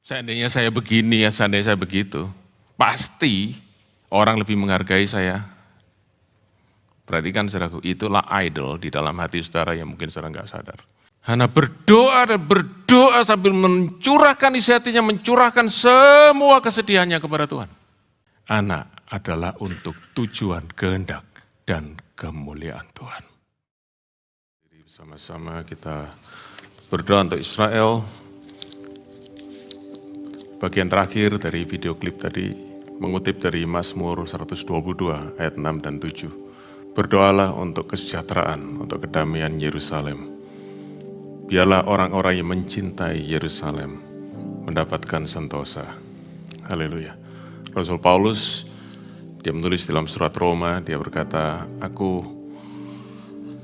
Seandainya saya begini ya, seandainya saya begitu, pasti orang lebih menghargai saya. Perhatikan saudaraku, itulah idol di dalam hati saudara yang mungkin saudara nggak sadar. Hana berdoa dan berdoa sambil mencurahkan isi hatinya, mencurahkan semua kesedihannya kepada Tuhan. Anak adalah untuk tujuan, kehendak, dan kemuliaan Tuhan. Jadi bersama-sama kita berdoa untuk Israel. Bagian terakhir dari video klip tadi mengutip dari Mazmur 122 ayat 6 dan 7. Berdoalah untuk kesejahteraan, untuk kedamaian Yerusalem. Biarlah orang-orang yang mencintai Yerusalem mendapatkan sentosa. Haleluya. Rasul Paulus, dia menulis dalam surat Roma, dia berkata, aku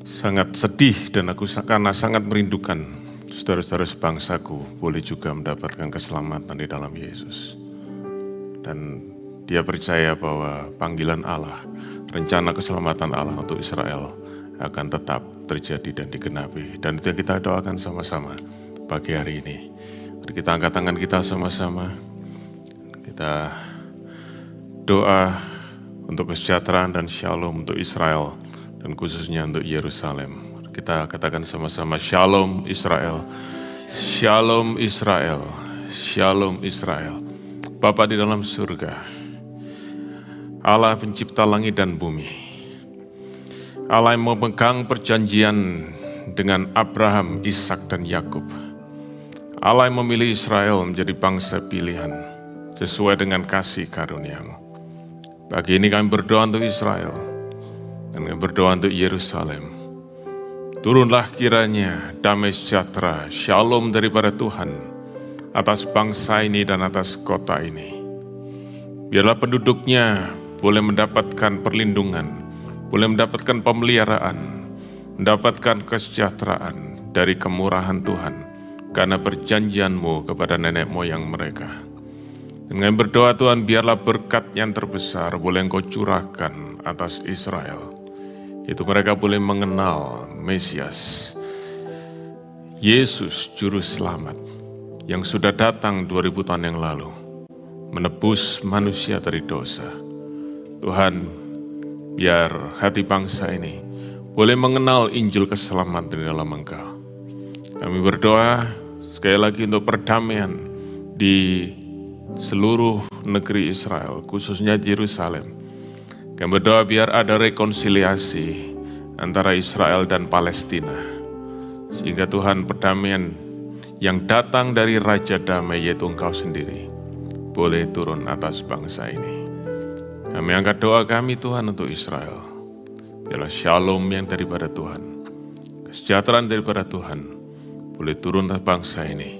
sangat sedih dan aku karena sangat merindukan saudara-saudara sebangsaku boleh juga mendapatkan keselamatan di dalam Yesus. Dan dia percaya bahwa panggilan Allah, rencana keselamatan Allah untuk Israel akan tetap terjadi dan digenapi. Dan itu yang kita doakan sama-sama pagi hari ini. Mari kita angkat tangan kita sama-sama. Kita doa untuk kesejahteraan dan shalom untuk Israel dan khususnya untuk Yerusalem. Kita katakan sama-sama, Shalom Israel, Shalom Israel, Shalom Israel. Bapa di dalam surga, Allah pencipta langit dan bumi, Allah yang memegang perjanjian dengan Abraham, Ishak dan Yakub, Allah yang memilih Israel menjadi bangsa pilihan sesuai dengan kasih karunia-Mu. Pagi ini kami berdoa untuk Israel dan kami berdoa untuk Yerusalem. Turunlah kiranya damai sejahtera, shalom daripada Tuhan atas bangsa ini dan atas kota ini. Biarlah penduduknya boleh mendapatkan perlindungan, boleh mendapatkan pemeliharaan, mendapatkan kesejahteraan dari kemurahan Tuhan karena perjanjian-Mu kepada nenek moyang mereka. Dengan berdoa Tuhan, biarlah berkat yang terbesar boleh Engkau curahkan atas Israel. Itu mereka boleh mengenal Mesias, Yesus Juru Selamat yang sudah datang 2000 tahun yang lalu, menebus manusia dari dosa. Tuhan, biar hati bangsa ini boleh mengenal Injil keselamatan di dalam Engkau. Kami berdoa sekali lagi untuk perdamaian di seluruh negeri Israel, khususnya Yerusalem. Kami berdoa biar ada rekonsiliasi antara Israel dan Palestina. Sehingga Tuhan perdamaian yang datang dari Raja Damai yaitu Engkau sendiri boleh turun atas bangsa ini. Kami angkat doa kami Tuhan untuk Israel. Biarlah shalom yang daripada Tuhan, kesejahteraan daripada Tuhan boleh turun atas bangsa ini.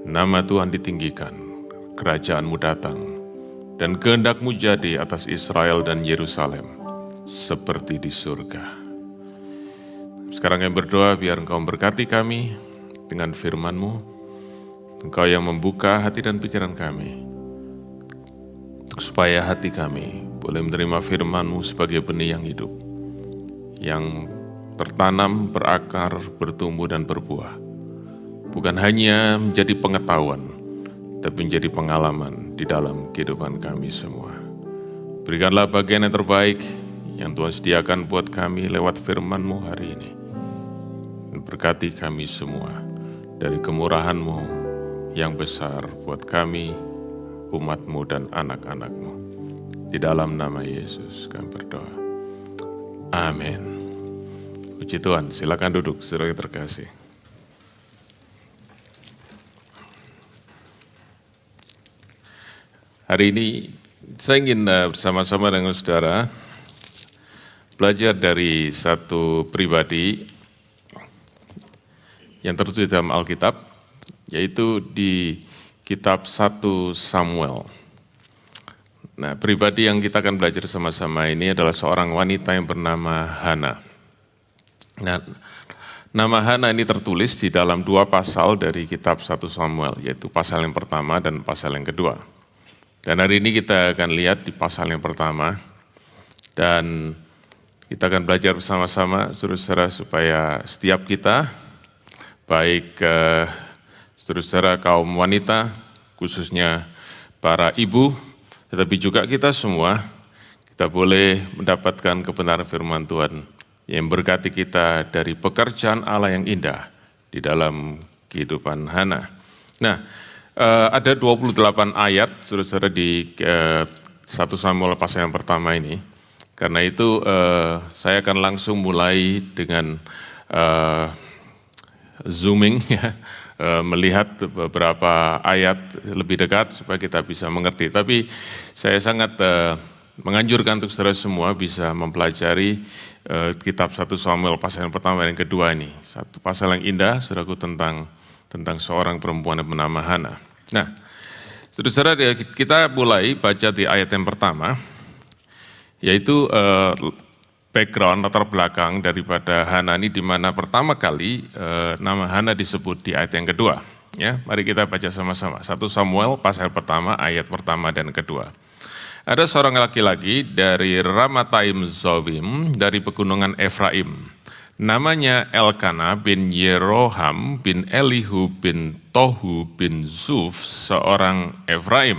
Nama Tuhan ditinggikan, kerajaan-Mu datang, dan kehendak-Mu jadi atas Israel dan Yerusalem, seperti di surga. Sekarang kami berdoa biar Engkau memberkati kami dengan firman-Mu. Engkau yang membuka hati dan pikiran kami, supaya hati kami boleh menerima firman-Mu sebagai benih yang hidup, yang tertanam, berakar, bertumbuh dan berbuah. Bukan hanya menjadi pengetahuan, tapi menjadi pengalaman di dalam kehidupan kami semua. Berikanlah bagian yang terbaik yang Tuhan sediakan buat kami lewat firman-Mu hari ini. Dan berkati kami semua dari kemurahan-Mu yang besar buat kami, umat-Mu dan anak-anak-Mu. Di dalam nama Yesus kami berdoa. Amin. Puji Tuhan, silakan duduk, saudara terkasih. Hari ini saya ingin bersama-sama dengan saudara belajar dari satu pribadi yang tertulis dalam Alkitab, yaitu di kitab 1 Samuel. Nah, pribadi yang kita akan belajar sama-sama ini adalah seorang wanita yang bernama Hana. Nah, nama Hana ini tertulis di dalam 2 pasal dari kitab 1 Samuel, yaitu pasal yang pertama dan pasal yang kedua. Dan hari ini kita akan lihat di pasal yang pertama, dan kita akan belajar bersama-sama saudara-saudara supaya setiap kita, baik saudara-saudara kaum wanita khususnya para ibu, tetapi juga kita semua, kita boleh mendapatkan kebenaran firman Tuhan yang berkati kita dari pekerjaan Allah yang indah di dalam kehidupan Hana. Nah, ada 28 ayat, saudara-saudara, di 1 Samuel pasal yang pertama ini. Karena itu saya akan langsung mulai dengan zooming, ya, melihat beberapa ayat lebih dekat supaya kita bisa mengerti. Tapi saya sangat menganjurkan untuk saudara semua bisa mempelajari kitab 1 Samuel pasal yang pertama dan yang kedua ini. Satu pasal yang indah, saudaraku, tentang seorang perempuan yang bernama Hana. Nah, saudara-saudara, kita mulai baca di ayat yang pertama, yaitu background, latar belakang daripada Hana ini, di mana pertama kali nama Hana disebut di ayat yang kedua. Ya, mari kita baca sama-sama. 1 Samuel pasal pertama, ayat pertama dan kedua. Ada seorang laki-laki dari Ramataim Zowim, dari pegunungan Efraim. Namanya Elkana bin Yeroham bin Elihu bin Tohu bin Zuf, seorang Efraim.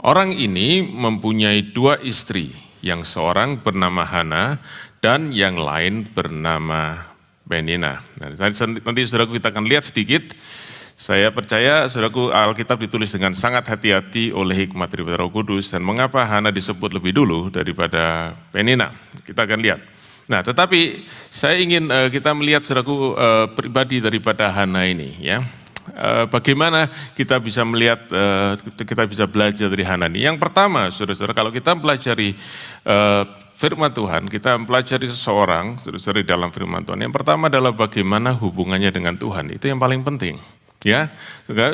Orang ini mempunyai 2 istri, yang seorang bernama Hana dan yang lain bernama Penina. Nanti saudaraku kita akan lihat sedikit. Saya percaya, saudaraku, Alkitab ditulis dengan sangat hati-hati oleh hikmat daripada Roh Kudus, dan mengapa Hana disebut lebih dulu daripada Penina. Kita akan lihat. Nah, tetapi saya ingin kita melihat, saudaraku, pribadi daripada Hana ini, ya. Bagaimana kita bisa melihat, kita bisa belajar dari Hana ini. Yang pertama, saudara-saudara, kalau kita mempelajari firman Tuhan, kita mempelajari seseorang, saudara-saudara, dalam firman Tuhan. Yang pertama adalah bagaimana hubungannya dengan Tuhan. Itu yang paling penting. Ya,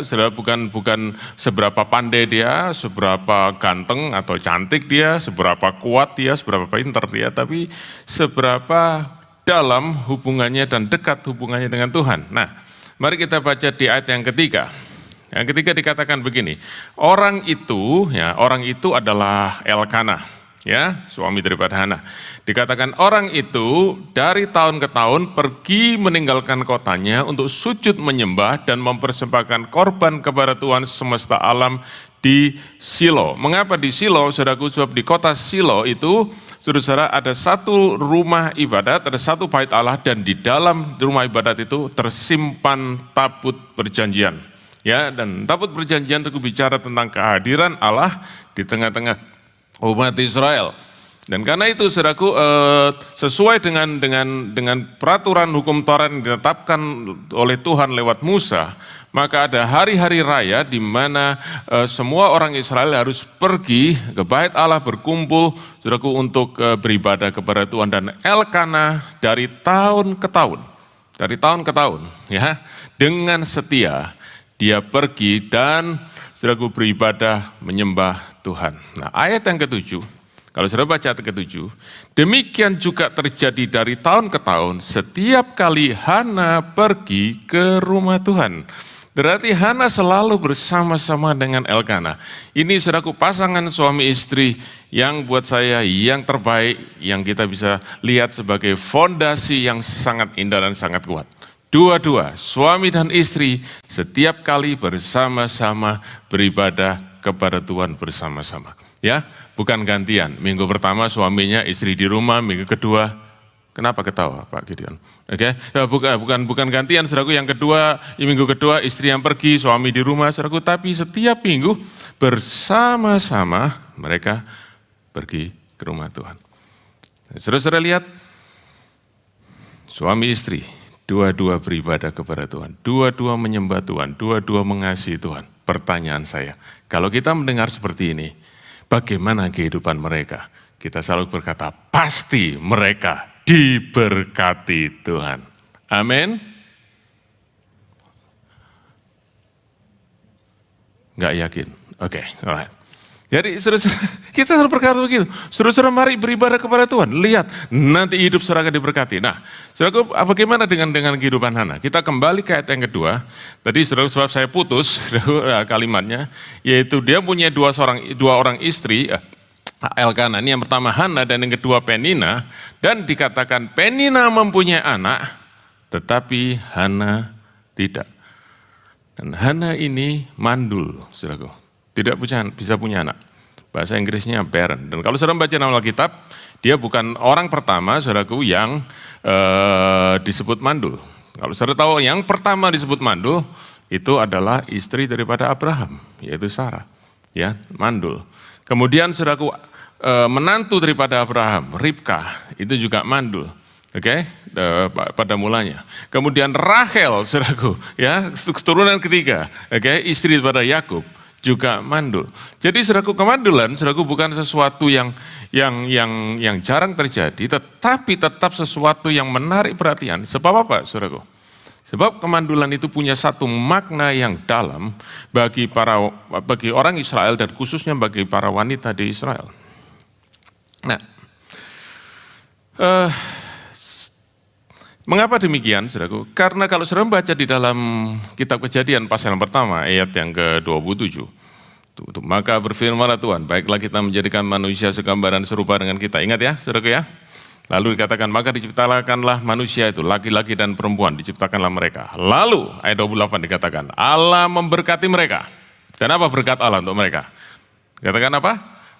saudara, bukan seberapa pandai dia, seberapa ganteng atau cantik dia, seberapa kuat dia, seberapa pintar dia, tapi seberapa dalam hubungannya dan dekat hubungannya dengan Tuhan. Nah, mari kita baca di ayat yang ketiga. Yang ketiga dikatakan begini, orang itu adalah Elkana, ya, suami daripada Hana. Dikatakan orang itu dari tahun ke tahun pergi meninggalkan kotanya untuk sujud menyembah dan mempersembahkan korban kepada Tuhan semesta alam di Shilo. Mengapa di Shilo, saudaraku? Sebab di kota Shilo itu, saudara-saudara, ada satu rumah ibadat, ada satu bait Allah, dan di dalam rumah ibadat itu tersimpan tabut perjanjian. Ya, dan tabut perjanjian itu bicara tentang kehadiran Allah di tengah-tengah umat Israel. Dan karena itu, saudaraku, sesuai dengan peraturan hukum Taurat yang ditetapkan oleh Tuhan lewat Musa, maka ada hari-hari raya di mana semua orang Israel harus pergi ke bait Allah, berkumpul, saudaraku, untuk beribadah kepada Tuhan. Dan Elkana dari tahun ke tahun, ya, dengan setia dia pergi dan, saudaraku, beribadah menyembah Tuhan. Nah, ayat yang ketujuh, kalau saudara baca ayat ke-7, demikian juga terjadi dari tahun ke tahun setiap kali Hana pergi ke rumah Tuhan. Berarti Hana selalu bersama-sama dengan Elkana. Ini, saudaraku, pasangan suami istri yang buat saya yang terbaik, yang kita bisa lihat sebagai fondasi yang sangat indah dan sangat kuat. Dua-dua, suami dan istri, setiap kali bersama-sama beribadah kepada Tuhan bersama-sama. Ya, bukan gantian. Minggu pertama suaminya, istri di rumah. Minggu kedua, kenapa ketawa Pak Gideon? Oke, ya, bukan gantian, saudaraku. Yang kedua, minggu kedua istri yang pergi, suami di rumah, saudaraku. Tapi setiap minggu bersama-sama mereka pergi ke rumah Tuhan. Saudara-saudara lihat, suami istri, dua-dua beribadah kepada Tuhan, dua-dua menyembah Tuhan, dua-dua mengasihi Tuhan. Pertanyaan saya, kalau kita mendengar seperti ini, bagaimana kehidupan mereka? Kita selalu berkata, pasti mereka diberkati Tuhan. Amin. Nggak yakin? Oke, alright. Jadi kita selalu berkata begitu. Saudara-saudara, mari beribadah kepada Tuhan. Lihat, nanti hidup saudara akan diberkati. Nah, saudara, bagaimana dengan kehidupan Hana? Kita kembali ke ayat yang kedua. Tadi, saudara, sebab saya putus kalimatnya, yaitu dia punya dua orang istri, Elkana. Ini yang pertama Hana dan yang kedua Penina. Dan dikatakan Penina mempunyai anak, tetapi Hana tidak. Dan Hana ini mandul, saudaraku. Tidak bisa punya anak. Bahasa Inggrisnya barren. Dan kalau saudara baca dalam Alkitab, dia bukan orang pertama, saudaraku, yang disebut mandul. Kalau saudara tahu yang pertama disebut mandul, itu adalah istri daripada Abraham, yaitu Sarah. Ya, mandul. Kemudian saudaraku, menantu daripada Abraham, Ribka, itu juga mandul. Oke, pada mulanya. Kemudian Rachel, saudaraku, ya, keturunan ketiga, oke, istri daripada Yakub juga mandul. Jadi saudaraku, kemandulan, saudaraku, bukan sesuatu yang jarang terjadi, tetapi tetap sesuatu yang menarik perhatian. Sebab apa, saudaraku? Sebab kemandulan itu punya satu makna yang dalam bagi orang Israel dan khususnya bagi para wanita di Israel. Nah, mengapa demikian, saudaraku? Karena kalau saudara membaca di dalam kitab Kejadian pasal yang pertama, ayat yang ke-27. Maka berfirmanlah Tuhan, baiklah kita menjadikan manusia segambaran serupa dengan kita. Ingat ya, saudaraku ya. Lalu dikatakan, maka diciptakanlah manusia itu, laki-laki dan perempuan, diciptakanlah mereka. Lalu, ayat 28 dikatakan, Allah memberkati mereka. Dan apa berkat Allah untuk mereka? Dikatakan apa?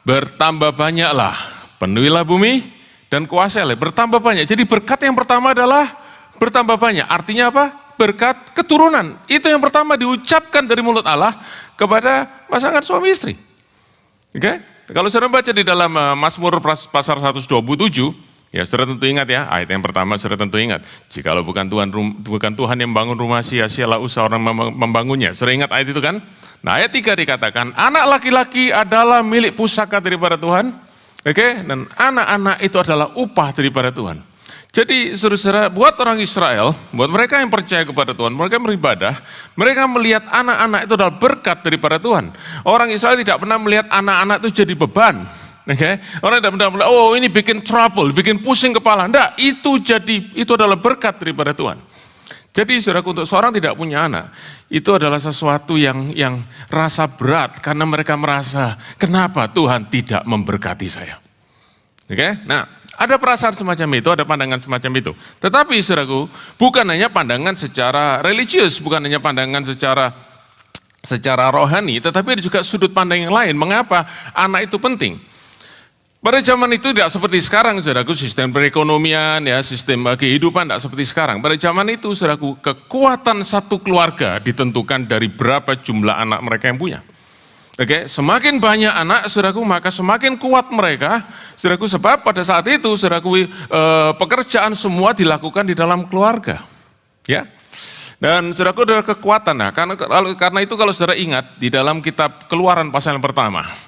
Bertambah banyaklah, penuhilah bumi, dan kuasailah, bertambah banyak. Jadi berkat yang pertama adalah bertambah banyak. Artinya apa? Berkat keturunan. Itu yang pertama diucapkan dari mulut Allah kepada pasangan suami istri. Oke? Kalau saudara baca di dalam Mazmur pasal 127, ya saudara tentu ingat ya, ayat yang pertama saudara tentu ingat. Jikalau bukan Tuhan yang membangun rumah, sia-sialah usaha orang membangunnya. Saudara ingat ayat itu kan? Nah, ayat 3 dikatakan, anak laki-laki adalah milik pusaka daripada Tuhan. Oke, dan anak-anak itu adalah upah daripada Tuhan. Jadi saudara-saudara, buat orang Israel, buat mereka yang percaya kepada Tuhan, mereka beribadah, mereka melihat anak-anak itu adalah berkat daripada Tuhan. Orang Israel tidak pernah melihat anak-anak itu jadi beban. Oke, orang tidak pernah melihat, oh ini bikin trouble, bikin pusing kepala. Enggak, itu adalah berkat daripada Tuhan. Jadi saudaraku, untuk seorang tidak punya anak, itu adalah sesuatu yang rasa berat karena mereka merasa, kenapa Tuhan tidak memberkati saya? Oke? Nah, ada perasaan semacam itu, ada pandangan semacam itu. Tetapi saudaraku, bukan hanya pandangan secara religius, bukan hanya pandangan secara rohani, tetapi ada juga sudut pandang yang lain. Mengapa anak itu penting? Pada zaman itu tidak seperti sekarang, saudaraku, sistem perekonomian, ya, sistem kehidupan tidak seperti sekarang. Pada zaman itu, saudaraku, kekuatan satu keluarga ditentukan dari berapa jumlah anak mereka yang punya. Oke, semakin banyak anak, saudaraku, maka semakin kuat mereka, saudaraku, sebab pada saat itu, saudaraku, pekerjaan semua dilakukan di dalam keluarga. Ya. Dan saudaraku, ada kekuatan. Nah, karena itu kalau saudara ingat di dalam kitab Keluaran pasal yang pertama.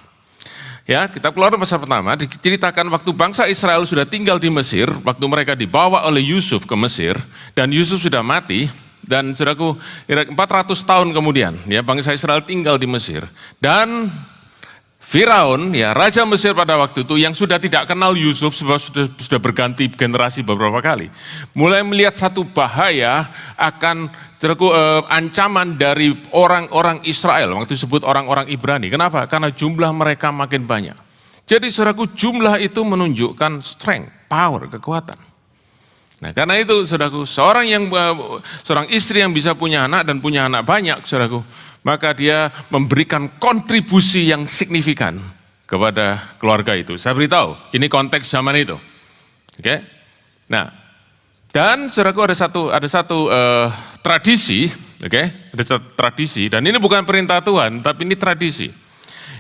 Ya, kitab Keluaran pasal pertama diceritakan waktu bangsa Israel sudah tinggal di Mesir, waktu mereka dibawa oleh Yusuf ke Mesir, dan Yusuf sudah mati, dan saudaraku, 400 tahun kemudian, ya, bangsa Israel tinggal di Mesir, dan Firaun, ya, raja Mesir pada waktu itu yang sudah tidak kenal Yusuf sebab sudah berganti generasi beberapa kali, mulai melihat satu bahaya akan ancaman dari orang-orang Israel, waktu disebut orang-orang Ibrani. Kenapa? Karena jumlah mereka makin banyak. Jadi saudaraku, jumlah itu menunjukkan strength, power, kekuatan. Nah, karena itu saudaraku, seorang istri yang bisa punya anak dan punya anak banyak, saudaraku, maka dia memberikan kontribusi yang signifikan kepada keluarga itu. Saya beritahu, ini konteks zaman itu. Oke? Nah, dan saudaraku, ada satu tradisi, oke? Ada satu tradisi, dan ini bukan perintah Tuhan, tapi ini tradisi.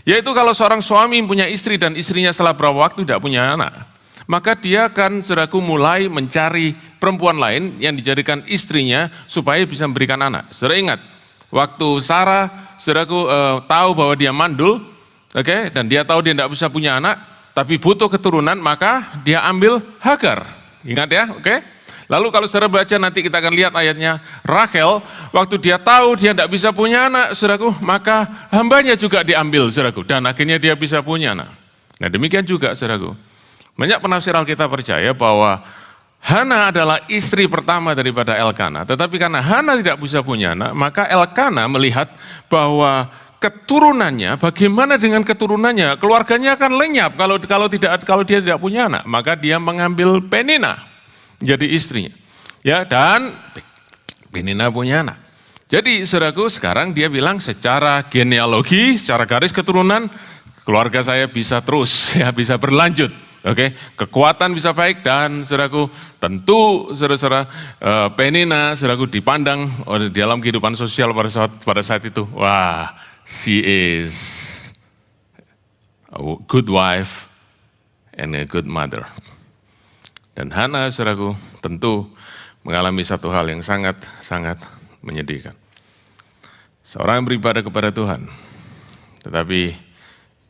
Yaitu kalau seorang suami punya istri dan istrinya setelah beberapa waktu tidak punya anak, maka dia akan, saudaraku, mulai mencari perempuan lain yang dijadikan istrinya supaya bisa memberikan anak. Saudara ingat, waktu Sarah, saudaraku, tahu bahwa dia mandul, oke, dan dia tahu dia tidak bisa punya anak, tapi butuh keturunan, maka dia ambil Hagar. Ingat ya, oke? Lalu kalau saudara baca nanti kita akan lihat ayatnya, Rachel, waktu dia tahu dia tidak bisa punya anak, saudaraku, maka hambanya juga diambil, saudaraku, dan akhirnya dia bisa punya anak. Nah, demikian juga, saudaraku. Banyak penafsir Alkitab percaya bahwa Hana adalah istri pertama daripada Elkana. Tetapi karena Hana tidak bisa punya anak, maka Elkana melihat bahwa keturunannya, bagaimana dengan keturunannya, keluarganya akan lenyap kalau dia tidak punya anak. Maka dia mengambil Penina jadi istrinya. Ya, dan Penina punya anak. Jadi saudaraku, sekarang dia bilang secara genealogi, secara garis keturunan, keluarga saya bisa terus, ya bisa berlanjut. Oke, kekuatan bisa baik dan saudaraku, tentu saudara-saudara Penina, saudaraku dipandang di dalam kehidupan sosial pada saat itu. Wah, she is a good wife and a good mother. Dan Hana, saudaraku, tentu mengalami satu hal yang sangat menyedihkan. Seorang yang beribadah kepada Tuhan, tetapi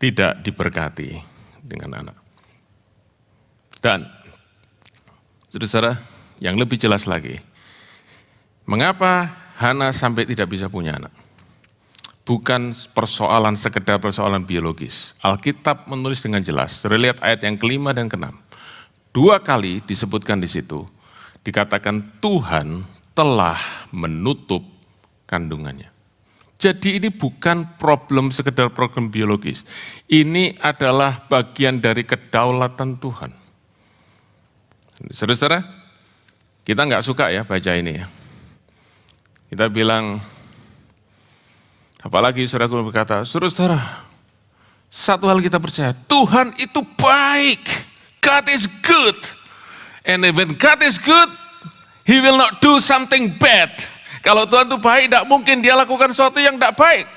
tidak diberkati dengan anak. Dan, saudara-saudara, yang lebih jelas lagi, mengapa Hana sampai tidak bisa punya anak? Bukan sekedar persoalan biologis. Alkitab menulis dengan jelas, lihat ayat yang kelima dan keenam. 2 kali disebutkan di situ, dikatakan Tuhan telah menutup kandungannya. Jadi ini bukan sekedar problem biologis. Ini adalah bagian dari kedaulatan Tuhan. Saudara-saudara, kita nggak suka ya baca ini ya. Kita bilang, apalagi saudara berkata, saudara, satu hal kita percaya, Tuhan itu baik. God is good. And when God is good, He will not do something bad. Kalau Tuhan itu baik, tidak mungkin dia lakukan sesuatu yang tidak baik.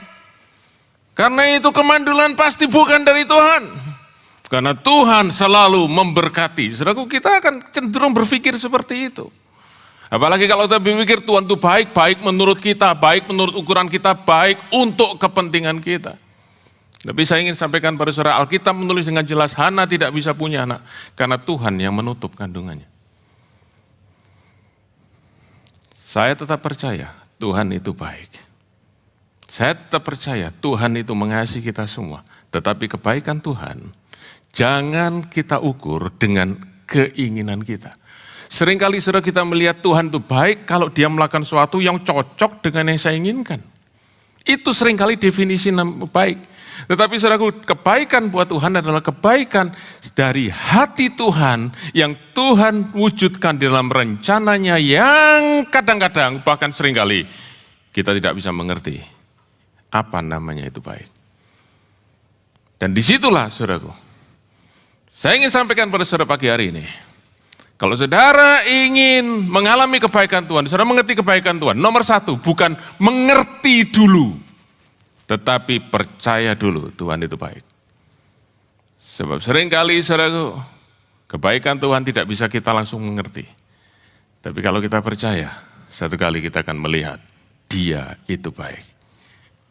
Karena itu kemandulan pasti bukan dari Tuhan. Karena Tuhan selalu memberkati. Saudaraku, kita akan cenderung berpikir seperti itu. Apalagi kalau kita berpikir Tuhan itu baik, baik menurut kita, baik menurut ukuran kita, baik untuk kepentingan kita. Tapi saya ingin sampaikan pada saudara, Alkitab menulis dengan jelas, Hana tidak bisa punya anak. Karena Tuhan yang menutup kandungannya. Saya tetap percaya Tuhan itu baik. Saya tetap percaya Tuhan itu mengasihi kita semua. Tetapi kebaikan Tuhan jangan kita ukur dengan keinginan kita. Seringkali saudara kita melihat Tuhan itu baik kalau dia melakukan sesuatu yang cocok dengan yang saya inginkan. Itu seringkali definisi baik. Tetapi saudaraku, kebaikan buat Tuhan adalah kebaikan dari hati Tuhan yang Tuhan wujudkan dalam rencananya yang kadang-kadang bahkan seringkali kita tidak bisa mengerti apa namanya itu baik. Dan disitulah saudaraku, saya ingin sampaikan pada saudara pagi hari ini. Kalau saudara ingin mengalami kebaikan Tuhan, saudara mengerti kebaikan Tuhan, nomor 1, bukan mengerti dulu, tetapi percaya dulu Tuhan itu baik. Sebab seringkali saudaraku, kebaikan Tuhan tidak bisa kita langsung mengerti. Tapi kalau kita percaya, satu kali kita akan melihat Dia itu baik.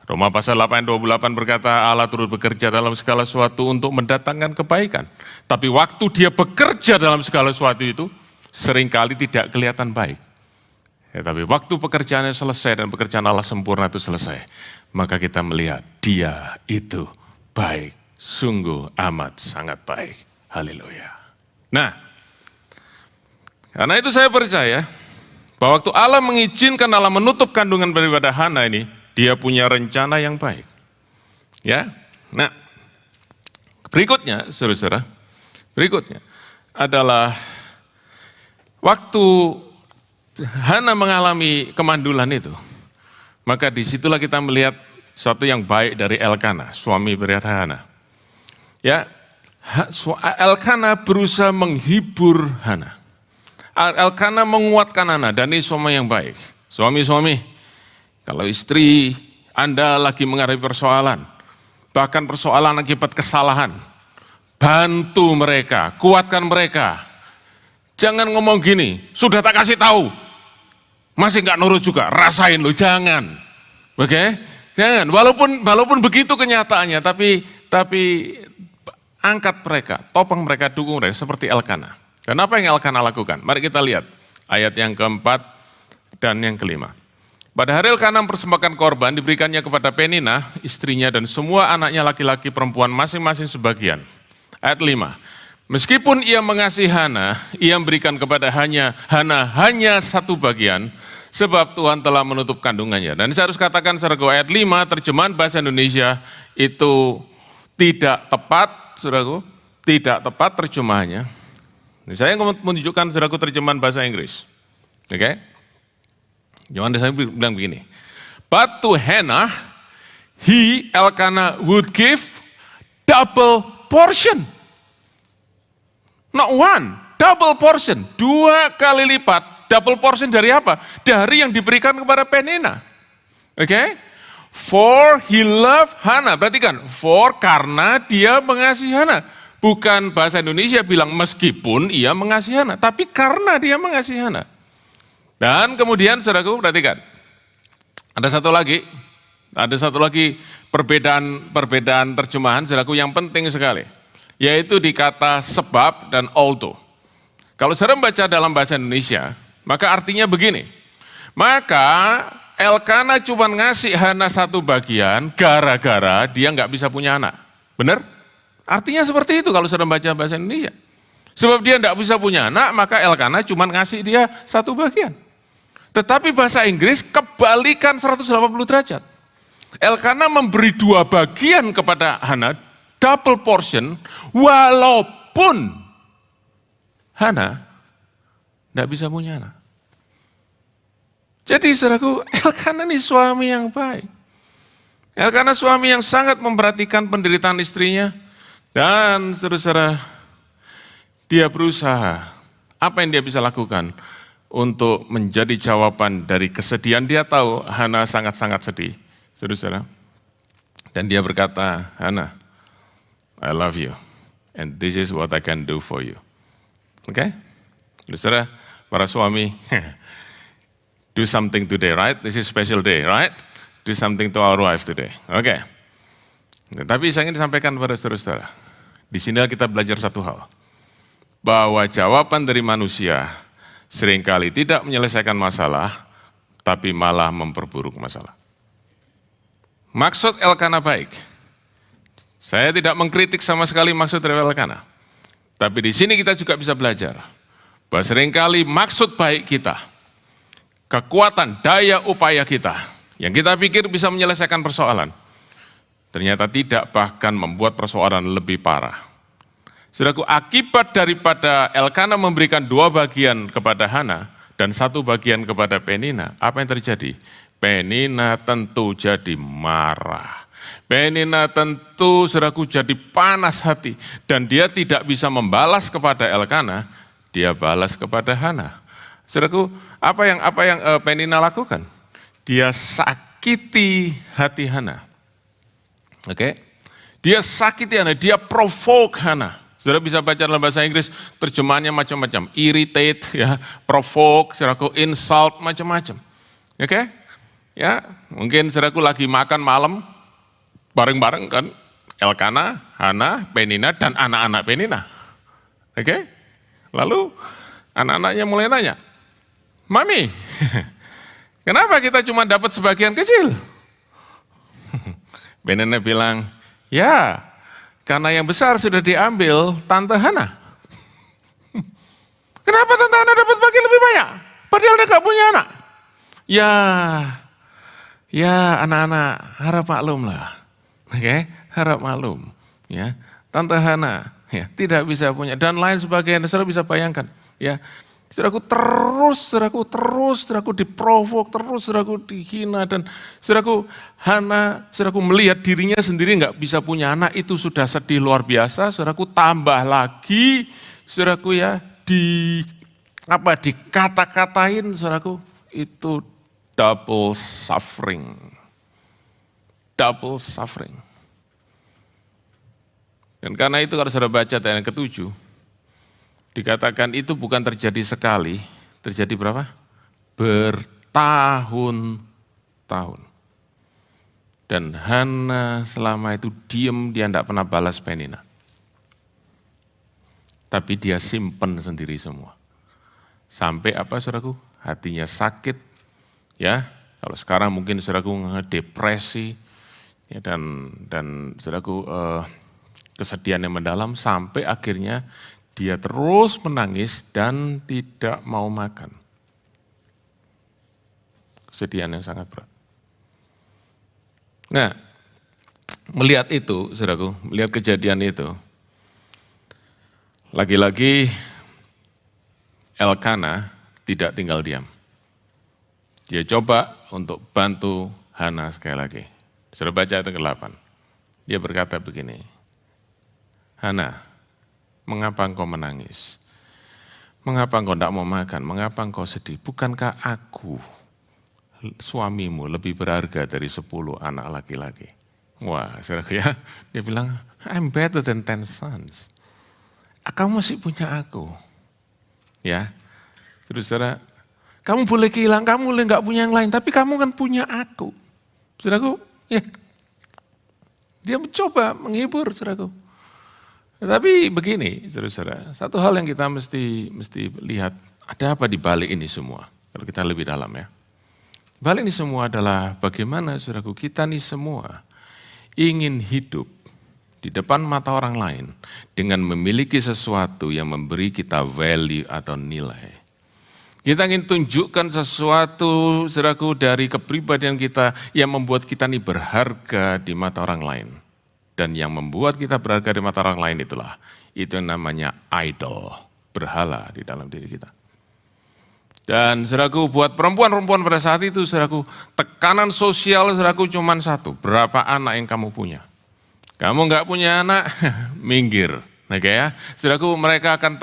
Roma pasal 8:28 berkata, Allah turut bekerja dalam segala sesuatu untuk mendatangkan kebaikan. Tapi waktu Dia bekerja dalam segala sesuatu itu, seringkali tidak kelihatan baik. Ya, tapi waktu pekerjaannya selesai dan pekerjaan Allah sempurna itu selesai, maka kita melihat Dia itu baik, sungguh amat sangat baik. Haleluya. Nah, karena itu saya percaya bahwa waktu Allah mengizinkan, Allah menutup kandungan daripada Hana ini, Dia punya rencana yang baik. Ya, nah berikutnya, saudara-saudara, berikutnya adalah waktu Hana mengalami kemandulan itu, maka disitulah kita melihat sesuatu yang baik dari Elkana, suami dari Hana. Ya, Elkana berusaha menghibur Hana. Elkana menguatkan Hana, dan ini suami yang baik. Suami-suami, kalau istri Anda lagi menghadapi persoalan, bahkan persoalan akibat kesalahan, bantu mereka, kuatkan mereka. Jangan ngomong gini, sudah tak kasih tahu, masih nggak nurut juga, rasain lo, jangan. Oke? Jangan, walaupun begitu kenyataannya, tapi angkat mereka, topang mereka, dukung mereka, seperti Elkana. Dan apa yang Elkana lakukan? Mari kita lihat ayat yang keempat dan yang kelima. Pada hari Elkana mempersembahkan korban, diberikannya kepada Penina, istrinya, dan semua anaknya laki-laki perempuan masing-masing sebagian. Ayat 5. Meskipun ia mengasihi Hana, ia memberikan kepada Hana hanya satu bagian, sebab Tuhan telah menutup kandungannya. Dan saya harus katakan secara ayat 5, terjemahan bahasa Indonesia itu tidak tepat, saudaraku, tidak tepat terjemahannya. Ini saya menunjukkan saudaraku terjemahan bahasa Inggris. Oke? Jangan saya bilang begini, But to Hannah, Elkanah would give double portion. Not one, double portion. 2 kali lipat, double portion dari apa? Dari yang diberikan kepada Penina. Oke? For he loved Hannah. Perhatikan, for karena dia mengasihi Hannah. Bukan bahasa Indonesia bilang meskipun ia mengasihi Hannah, tapi karena dia mengasihi Hannah. Dan kemudian saudaraku perhatikan, ada satu lagi perbedaan terjemahan saudaraku yang penting sekali, yaitu di kata sebab dan although. Kalau saudara membaca dalam bahasa Indonesia, maka artinya begini, maka Elkanah cuma ngasih Hannah 1 bagian gara-gara dia nggak bisa punya anak. Benar? Artinya seperti itu kalau saudara membaca bahasa Indonesia. Sebab dia nggak bisa punya anak, maka Elkanah cuma ngasih dia 1 bagian. Tetapi bahasa Inggris kebalikan 180 derajat. Elkanah memberi 2 bagian kepada Hannah, double portion, walaupun Hannah nggak bisa punya anak. Jadi saudaraku, Elkanah ini suami yang baik. Elkanah suami yang sangat memperhatikan penderitaan istrinya. Dan saudara-saudara, dia berusaha, apa yang dia bisa lakukan untuk menjadi jawaban dari kesedihan. Dia tahu Hannah sangat-sangat sedih, saudara-saudara. Dan dia berkata, Hannah, I love you, and this is what I can do for you. Oke? Saudara, para suami, do something today, right? This is special day, right? Do something to our wife today. Oke. Tapi saya ingin disampaikan kepada saudara-saudara, di sini kita belajar satu hal, bahwa jawaban dari manusia seringkali tidak menyelesaikan masalah, tapi malah memperburuk masalah. Maksud Elkanah baik. Saya tidak mengkritik sama sekali maksud dari Elkanah. Tapi di sini kita juga bisa belajar, bahwa seringkali maksud baik kita, kekuatan, daya upaya kita, yang kita pikir bisa menyelesaikan persoalan, ternyata tidak, bahkan membuat persoalan lebih parah. Saudaraku, akibat daripada Elkanah memberikan 2 bagian kepada Hannah dan 1 bagian kepada Penina, apa yang terjadi? Penina tentu jadi marah. Penina tentu, saudaraku, jadi panas hati. Dan dia tidak bisa membalas kepada Elkanah, dia balas kepada Hannah. Saudaraku, apa yang Penina lakukan? Dia sakiti hati Hannah. Oke, dia sakiti Hannah, dia provoke Hannah. Saudara bisa baca dalam bahasa Inggris, terjemahannya macam-macam, irritate, ya, provoke, saudaraku, insult, macam-macam. Oke, ya, mungkin saudaraku lagi makan malam bareng-bareng kan, Elkanah, Hannah, Penina, dan anak-anak Penina. Oke, lalu anak-anaknya mulai nanya, Mami, kenapa kita cuma dapat sebagian kecil? Penina bilang, ya karena yang besar sudah diambil Tante Hannah. Kenapa Tante Hannah dapat bagian lebih banyak? Padahal dia gak punya anak. Ya anak-anak harap maklum lah. Oke, harap maklum. Ya, Tante Hannah ya, tidak bisa punya dan lain sebagainya. Saudara bisa bayangkan. Ya, saudaraku terus diprovok, terus saudaraku dihina, dan saudaraku Hannah, saudaraku melihat dirinya sendiri nggak bisa punya anak, itu sudah sedih luar biasa. Saudaraku tambah lagi, saudaraku ya dikata-katain, saudaraku itu double suffering. Dan karena itu kalau saudara baca ayat yang ke-7, dikatakan itu bukan terjadi sekali, terjadi berapa? Bertahun-tahun. Dan Hannah selama itu diam, dia tidak pernah balas Penina. Tapi dia simpen sendiri semua. Sampai apa saudaraku? Hatinya sakit, ya. Kalau sekarang mungkin saudaraku depresi, ya, dan saudaraku kesedihan yang mendalam, sampai akhirnya dia terus menangis dan tidak mau makan. Kesedihan yang sangat berat. Nah, melihat itu, saudaraku, melihat kejadian itu, lagi-lagi Elkanah tidak tinggal diam. Dia coba untuk bantu Hana sekali lagi. Sudah baca ayat ke-8. Dia berkata begini, Hana, mengapa engkau menangis? Mengapa engkau tidak mau makan? Mengapa engkau sedih? Bukankah aku, suamimu, lebih berharga dari 10 anak laki-laki? Wah, saudara ya, dia bilang, I'm better than 10 sons. Kamu masih punya aku. Ya, terus saudara, kamu boleh kehilangan, kamu boleh nggak punya yang lain, tapi kamu kan punya aku. Saudaraku, ya, dia mencoba menghibur, saudaraku. Tapi begini, saudara, satu hal yang kita mesti lihat, ada apa di balik ini semua? Kalau kita lebih dalam ya. Balik ini semua adalah bagaimana, saudaraku, kita nih semua ingin hidup di depan mata orang lain dengan memiliki sesuatu yang memberi kita value atau nilai. Kita ingin tunjukkan sesuatu, saudaraku, dari kepribadian kita yang membuat kita nih berharga di mata orang lain. Dan yang membuat kita berharga di mata orang lain itulah, itu yang namanya idol, berhala di dalam diri kita. Dan saudaraku, buat perempuan-perempuan pada saat itu, saudaraku, tekanan sosial saudaraku cuma satu, berapa anak yang kamu punya? Kamu nggak punya anak, minggir. Oke ya, saudaraku, mereka akan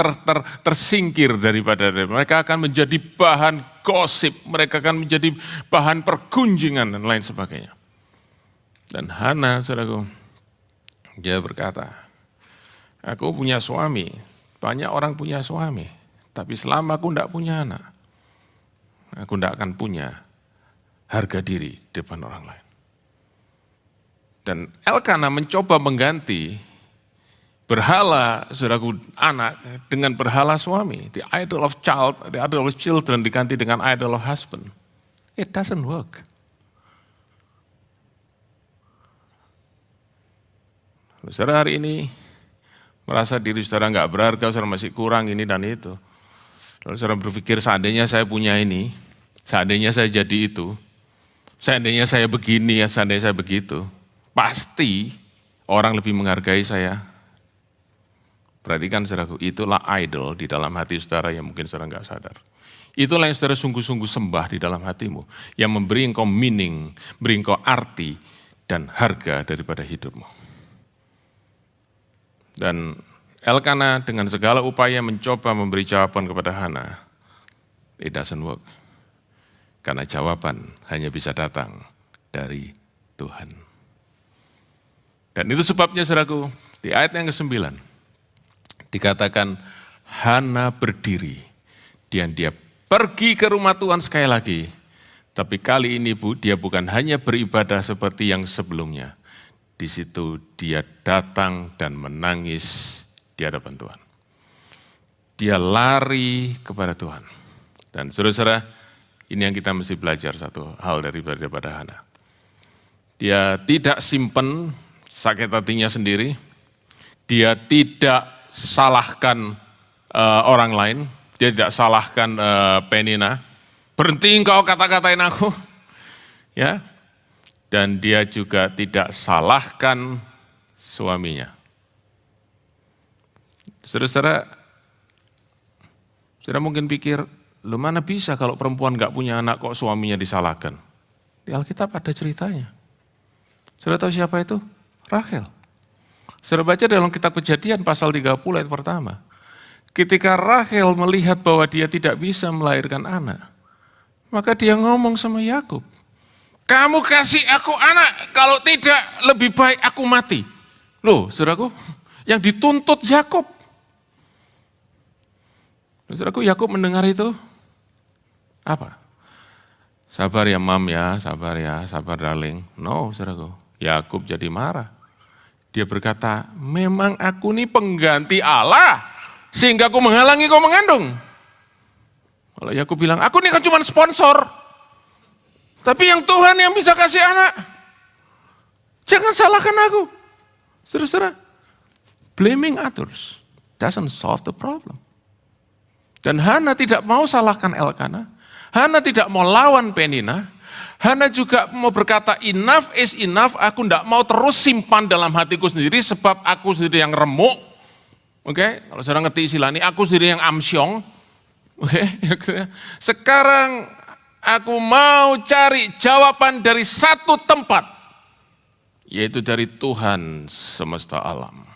tersingkir daripada mereka akan menjadi bahan gosip, mereka akan menjadi bahan pergunjingan dan lain sebagainya. Dan Hana, saudaraku, dia berkata, aku punya suami, banyak orang punya suami, tapi selama aku tidak punya anak, aku tidak akan punya harga diri di depan orang lain. Dan Elkana mencoba mengganti berhala, saudaraku, anak dengan berhala suami. The idol of children diganti dengan idol of husband. It doesn't work. Saudara hari ini merasa diri saudara nggak berharga, saudara masih kurang ini dan itu. Lalu saudara berpikir seandainya saya punya ini, seandainya saya jadi itu, seandainya saya begini, seandainya saya begitu, pasti orang lebih menghargai saya. Perhatikan saudaraku, itulah idol di dalam hati saudara yang mungkin saudara nggak sadar. Itulah yang saudara sungguh-sungguh sembah di dalam hatimu, yang memberi engkau meaning, memberi engkau arti dan harga daripada hidupmu. Dan Elkana dengan segala upaya mencoba memberi jawaban kepada Hana, it doesn't work. Karena jawaban hanya bisa datang dari Tuhan. Dan itu sebabnya saudaraku, di ayat yang ke-9, dikatakan Hana berdiri, dan dia pergi ke rumah Tuhan sekali lagi. Tapi kali ini dia bukan hanya beribadah seperti yang sebelumnya. Di situ dia datang dan menangis di hadapan Tuhan. Dia lari kepada Tuhan. Dan saudara-saudara, ini yang kita mesti belajar satu hal daripada Hana. Dia tidak simpen sakit hatinya sendiri. Dia tidak salahkan orang lain. Dia tidak salahkan Penina. Berhenti engkau kata-katain aku. Ya. Dan dia juga tidak salahkan suaminya. Saudara-saudara, saudara mungkin pikir, lu mana bisa kalau perempuan gak punya anak kok suaminya disalahkan? Di Alkitab ada ceritanya. Saudara tahu siapa itu? Rachel. Saudara baca dalam kitab Kejadian pasal 30 ayat pertama. Ketika Rachel melihat bahwa dia tidak bisa melahirkan anak, maka dia ngomong sama Yakub, kamu kasih aku anak, kalau tidak lebih baik aku mati. Loh, saudaraku, yang dituntut Yakub. Saudaraku, Yakub mendengar itu, apa? Sabar ya mam ya, sabar darling. No, saudaraku, Yakub jadi marah. Dia berkata, memang aku ini pengganti Allah, sehingga aku menghalangi kau mengandung. Kalau Yakub bilang, aku ini kan cuma sponsor. Tapi yang Tuhan yang bisa kasih anak. Jangan salahkan aku. Saudara-saudara, blaming others doesn't solve the problem. Dan Hana tidak mau salahkan Elkana. Hana tidak mau lawan Penina. Hana juga mau berkata, enough is enough, aku tidak mau terus simpan dalam hatiku sendiri sebab aku sendiri yang remuk. Oke, kalau saudara ngerti istilah ini, aku sendiri yang amsyong. Oke, sekarang aku mau cari jawaban dari satu tempat, yaitu dari Tuhan semesta alam.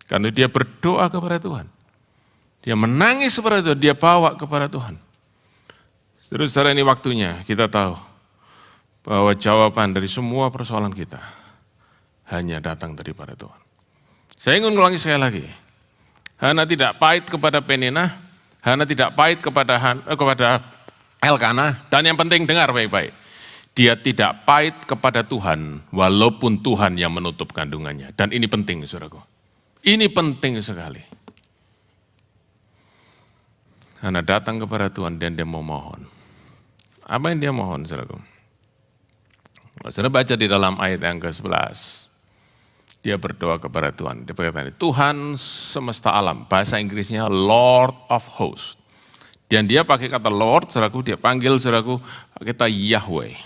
Karena dia berdoa kepada Tuhan. Dia menangis kepada Tuhan, dia bawa kepada Tuhan. Saudara, ini waktunya kita tahu bahwa jawaban dari semua persoalan kita hanya datang daripada Tuhan. Saya ingin ulangi sekali lagi. Hana tidak pahit kepada Penina, Hana tidak pahit kepada Elkana, dan yang penting dengar baik-baik. Dia tidak pahit kepada Tuhan, walaupun Tuhan yang menutup kandungannya. Dan ini penting, saudaraku. Ini penting sekali. Hana datang kepada Tuhan dan dia memohon. Apa yang dia mohon, saudaraku? Saudara baca di dalam ayat yang ke-11. Dia berdoa kepada Tuhan. Dia berkata, Tuhan semesta alam. Bahasa Inggrisnya Lord of Hosts. Dan dia pakai kata Lord, saudaraku, dia panggil, saudaraku, kata Yahweh.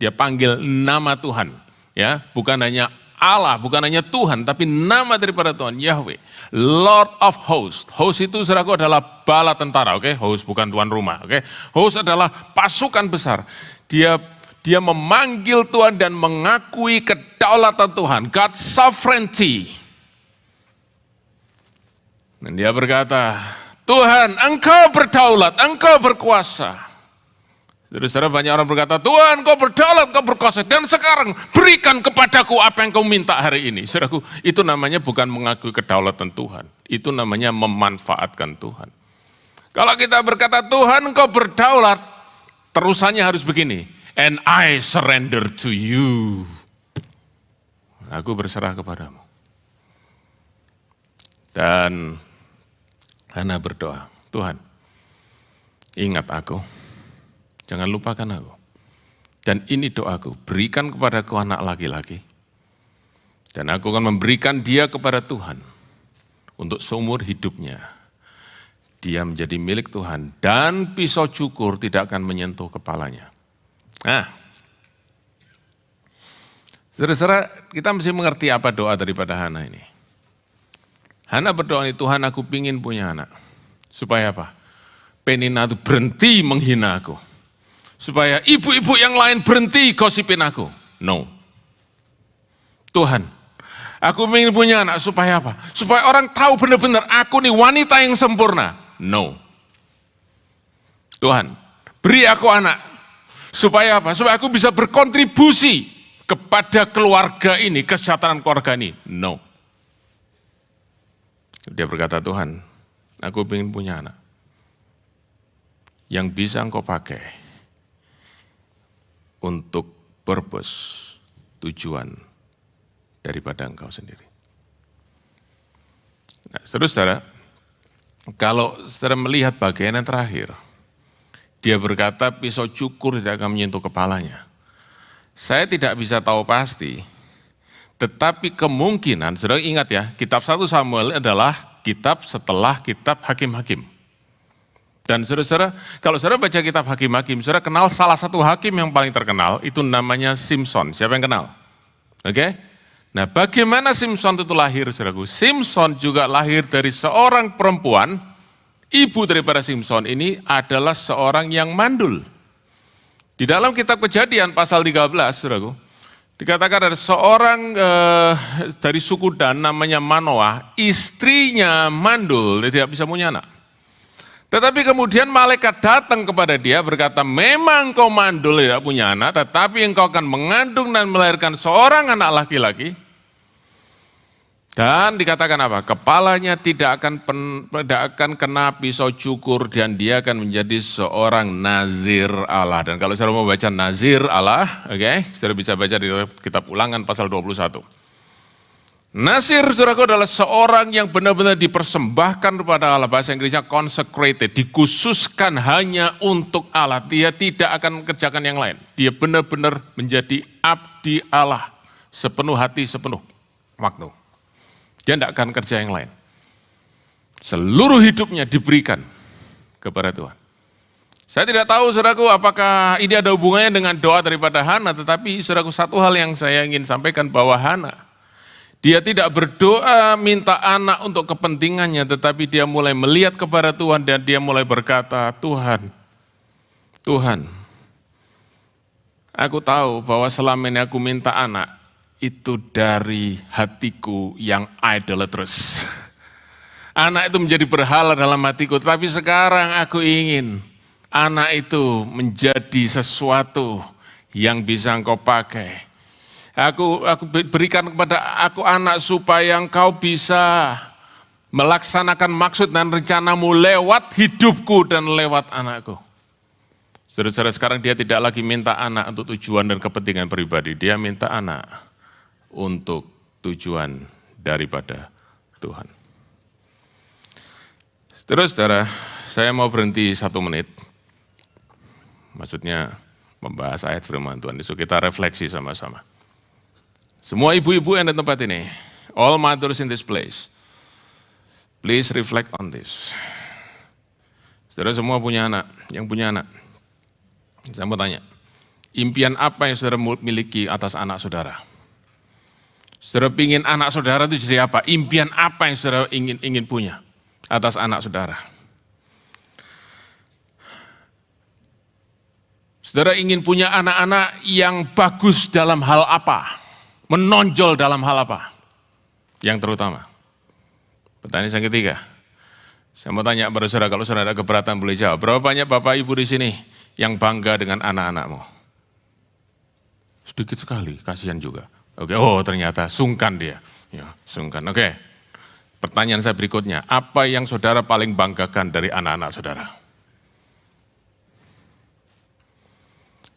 Dia panggil nama Tuhan. Ya, bukan hanya Allah, bukan hanya Tuhan, tapi nama daripada Tuhan, Yahweh. Lord of Hosts. Host itu, saudaraku, adalah bala tentara, oke? Host bukan tuan rumah, oke? Host adalah pasukan besar. Dia memanggil Tuhan dan mengakui kedaulatan Tuhan, God's sovereignty. Dan dia berkata, Tuhan, Engkau berdaulat, Engkau berkuasa. Saudara-saudara, banyak orang berkata, Tuhan, Engkau berdaulat, Engkau berkuasa. Dan sekarang berikan kepadaku apa yang Kau minta hari ini. Saudaraku, itu namanya bukan mengakui kedaulatan Tuhan. Itu namanya memanfaatkan Tuhan. Kalau kita berkata, Tuhan, Engkau berdaulat, terusannya harus begini. And I surrender to you. Aku berserah kepadamu. Dan Hana berdoa, Tuhan, ingat aku, jangan lupakan aku. Dan ini doaku, berikan kepadaku anak laki-laki. Dan aku akan memberikan dia kepada Tuhan untuk seumur hidupnya. Dia menjadi milik Tuhan dan pisau cukur tidak akan menyentuh kepalanya. Nah, saudara-saudara, kita mesti mengerti apa doa daripada Hana ini. Hana berdoa nih, Tuhan, aku pingin punya anak. Supaya apa? Penina itu berhenti menghina aku. Supaya ibu-ibu yang lain berhenti gosipin aku. No. Tuhan, aku ingin punya anak supaya apa? Supaya orang tahu benar-benar aku nih wanita yang sempurna. No. Tuhan, beri aku anak. Supaya apa? Supaya aku bisa berkontribusi kepada keluarga ini, kesejahteraan keluarga ini. No. Dia berkata, Tuhan, aku ingin punya anak yang bisa Engkau pakai untuk purpose, tujuan daripada Engkau sendiri. Nah, saudara, kalau saudara melihat bagian yang terakhir, dia berkata pisau cukur tidak akan menyentuh kepalanya. Saya tidak bisa tahu pasti, tetapi kemungkinan, saudara ingat ya, kitab 1 Samuel adalah kitab setelah kitab Hakim-Hakim. Dan saudara, kalau saudara baca kitab Hakim-Hakim, saudara kenal salah satu hakim yang paling terkenal, itu namanya Simson. Siapa yang kenal? Oke? Nah, bagaimana Simson itu lahir, saudaraku? Simson juga lahir dari seorang perempuan. Ibu daripada Simson ini adalah seorang yang mandul. Di dalam kitab Kejadian pasal 13, saudaraku, dikatakan ada seorang dari suku Dan namanya Manoah, istrinya mandul, dia tidak bisa punya anak. Tetapi kemudian malaikat datang kepada dia berkata, memang kau mandul tidak punya anak, tetapi engkau akan mengandung dan melahirkan seorang anak laki-laki. Dan dikatakan apa? Kepalanya tidak akan kena pisau cukur dan dia akan menjadi seorang nazir Allah. Dan kalau saya mau baca nazir Allah, oke, saudara bisa baca di kitab Ulangan pasal 21. Nazir, saudaraku, adalah seorang yang benar-benar dipersembahkan kepada Allah. Bahasa Inggrisnya consecrated, dikhususkan hanya untuk Allah. Dia tidak akan kerjakan yang lain. Dia benar-benar menjadi abdi Allah, sepenuh hati, sepenuh waktu. Dia tidak akan kerja yang lain. Seluruh hidupnya diberikan kepada Tuhan. Saya tidak tahu, saudaraku, apakah ini ada hubungannya dengan doa daripada Hana, tetapi saudaraku, satu hal yang saya ingin sampaikan bahwa Hana, dia tidak berdoa minta anak untuk kepentingannya, tetapi dia mulai melihat kepada Tuhan dan dia mulai berkata, Tuhan, Aku tahu bahwa selama ini aku minta anak, itu dari hatiku yang idolatrous. Anak itu menjadi berhala dalam hatiku, tapi sekarang aku ingin anak itu menjadi sesuatu yang bisa engkau pakai. Aku berikan kepada aku anak supaya engkau bisa melaksanakan maksud dan rencanamu lewat hidupku dan lewat anakku. Saudara-saudara, sekarang dia tidak lagi minta anak untuk tujuan dan kepentingan pribadi, dia minta anak untuk tujuan daripada Tuhan. Terus saudara, saya mau berhenti 1 menit. Maksudnya membahas ayat firman Tuhan. So kita refleksi sama-sama. Semua ibu-ibu yang ada di tempat ini, all mothers in this place, please reflect on this. Saudara semua punya anak, yang punya anak. Saya mau tanya, impian apa yang saudara miliki atas anak saudara? Saudara ingin anak saudara itu jadi apa? Impian apa yang saudara ingin punya atas anak saudara? Saudara ingin punya anak-anak yang bagus dalam hal apa? Menonjol dalam hal apa? Yang terutama. Pertanyaan yang ketiga. Saya mau tanya kepada saudara, kalau saudara ada keberatan boleh jawab. Berapa banyak bapak ibu di sini yang bangga dengan anak-anakmu? Sedikit sekali, kasihan juga. Oke, oh ternyata sungkan dia. Ya, sungkan. Oke. Pertanyaan saya berikutnya, apa yang saudara paling banggakan dari anak-anak saudara?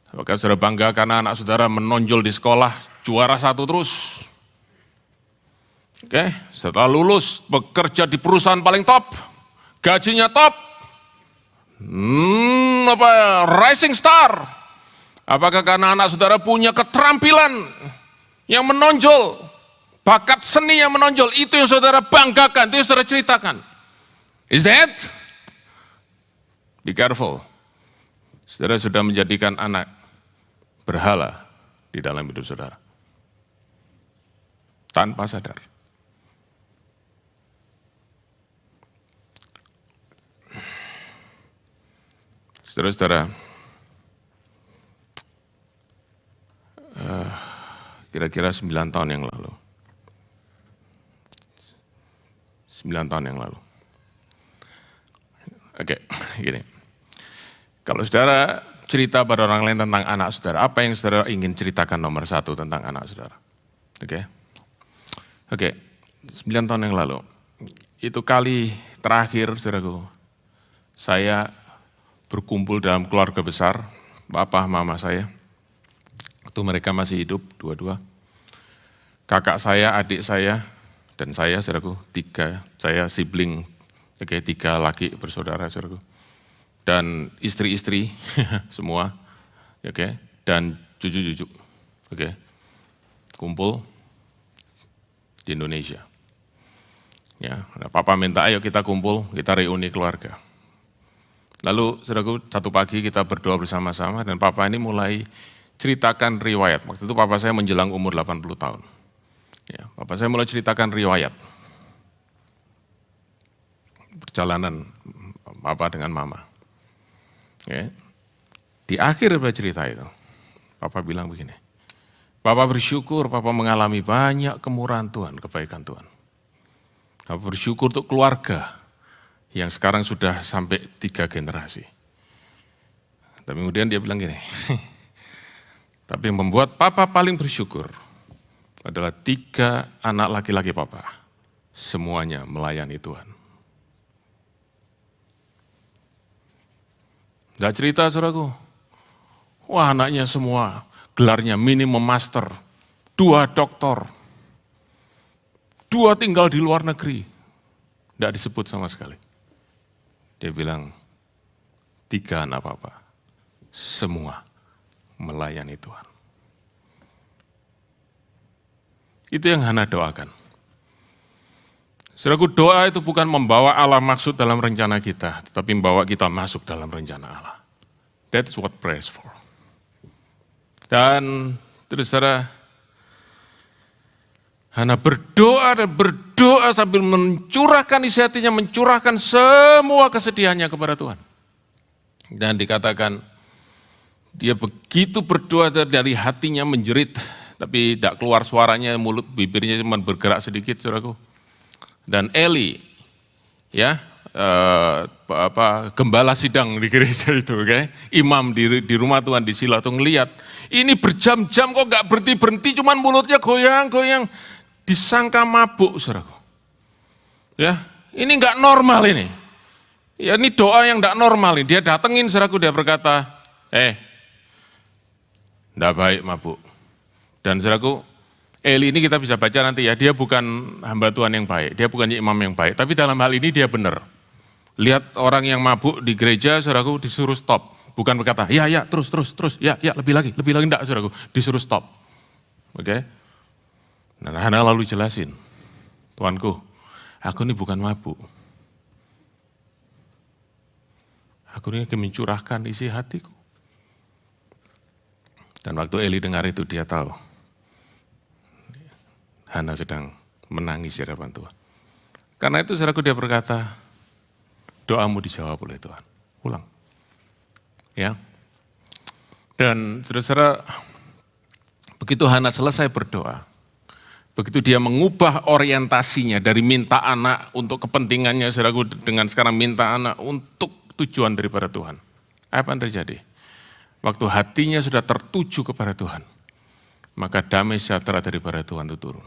Apakah saudara bangga karena anak saudara menonjol di sekolah, juara 1 terus? Oke, setelah lulus, bekerja di perusahaan paling top, gajinya top, rising star. Apakah karena anak saudara punya keterampilan yang menonjol, bakat seni yang menonjol, itu yang saudara banggakan, itu yang saudara ceritakan? Is that? Be careful. Saudara sudah menjadikan anak berhala di dalam hidup saudara. Tanpa sadar. Saudara-saudara, kira-kira 9 tahun yang lalu. 9 tahun yang lalu. Oke, gini. Kalau saudara cerita pada orang lain tentang anak saudara, apa yang saudara ingin ceritakan nomor 1 tentang anak saudara? Oke, 9 tahun yang lalu, itu kali terakhir saudaraku, saya berkumpul dalam keluarga besar, bapak, mama saya, itu mereka masih hidup, dua-dua. Kakak saya, adik saya, dan saya, saudaraku, 3, saya sibling, 3 laki bersaudara, saudaraku. Dan istri-istri semua, dan cucu-cucu, kumpul di Indonesia. Ya, papa minta ayo kita kumpul, kita reuni keluarga. Lalu saudaraku, satu pagi kita berdoa bersama-sama dan papa ini mulai ceritakan riwayat. Waktu itu papa saya menjelang umur 80 tahun. Ya, papa saya mulai ceritakan riwayat perjalanan papa dengan mama. Ya. Di akhir dari cerita itu, papa bilang begini, papa bersyukur papa mengalami banyak kemurahan Tuhan, kebaikan Tuhan. Papa bersyukur untuk keluarga yang sekarang sudah sampai 3 generasi. Tapi kemudian dia bilang gini, tapi yang membuat papa paling bersyukur adalah 3 anak laki-laki papa, semuanya melayani Tuhan. Nggak cerita saudaraku, wah anaknya semua gelarnya minimum master, 2 doktor, 2 tinggal di luar negeri, nggak disebut sama sekali. Dia bilang, 3 anak papa, semua melayani Tuhan. Itu yang Hana doakan. Saudaraku, doa itu bukan membawa Allah maksud dalam rencana kita, tetapi membawa kita masuk dalam rencana Allah. That's what prayer is for. Dan terus saudara, Hana berdoa dan berdoa sambil mencurahkan isi hatinya, mencurahkan semua kesedihannya kepada Tuhan. Dan dikatakan Dia begitu berdoa dari hatinya menjerit, tapi tidak keluar suaranya, mulut bibirnya cuma bergerak sedikit, saudaraku. Dan Eli, ya, gembala sidang di gereja itu, imam di rumah Tuhan di Silo tuh ngelihat, ini berjam-jam kok nggak berhenti, cuman mulutnya goyang-goyang, disangka mabuk, saudaraku. Ya, ini nggak normal ini. Ya, ini doa yang nggak normal ini. Dia datengin, saudaraku, dia berkata, nggak baik mabuk. Dan saudaraku, Eli ini kita bisa baca nanti ya, dia bukan hamba Tuhan yang baik, dia bukan imam yang baik, tapi dalam hal ini dia benar. Lihat orang yang mabuk di gereja, saudaraku, disuruh stop. Bukan berkata, ya, terus, ya, lebih lagi, enggak, saudaraku, disuruh stop. Oke? Nah, Hana lalu jelasin, Tuanku, aku ini bukan mabuk. Aku ini mencurahkan isi hatiku. Dan waktu Eli dengar itu, dia tahu Hana sedang menangis di hadapan Tuhan. Karena itu saudaraku, dia berkata, doamu dijawab oleh Tuhan. Ulang. Ya. Dan saudara-saudara, begitu Hana selesai berdoa, begitu dia mengubah orientasinya dari minta anak untuk kepentingannya, saudaraku, dengan sekarang minta anak untuk tujuan daripada Tuhan. Apa yang terjadi? Waktu hatinya sudah tertuju kepada Tuhan, maka damai sejahtera daripada Tuhan itu turun.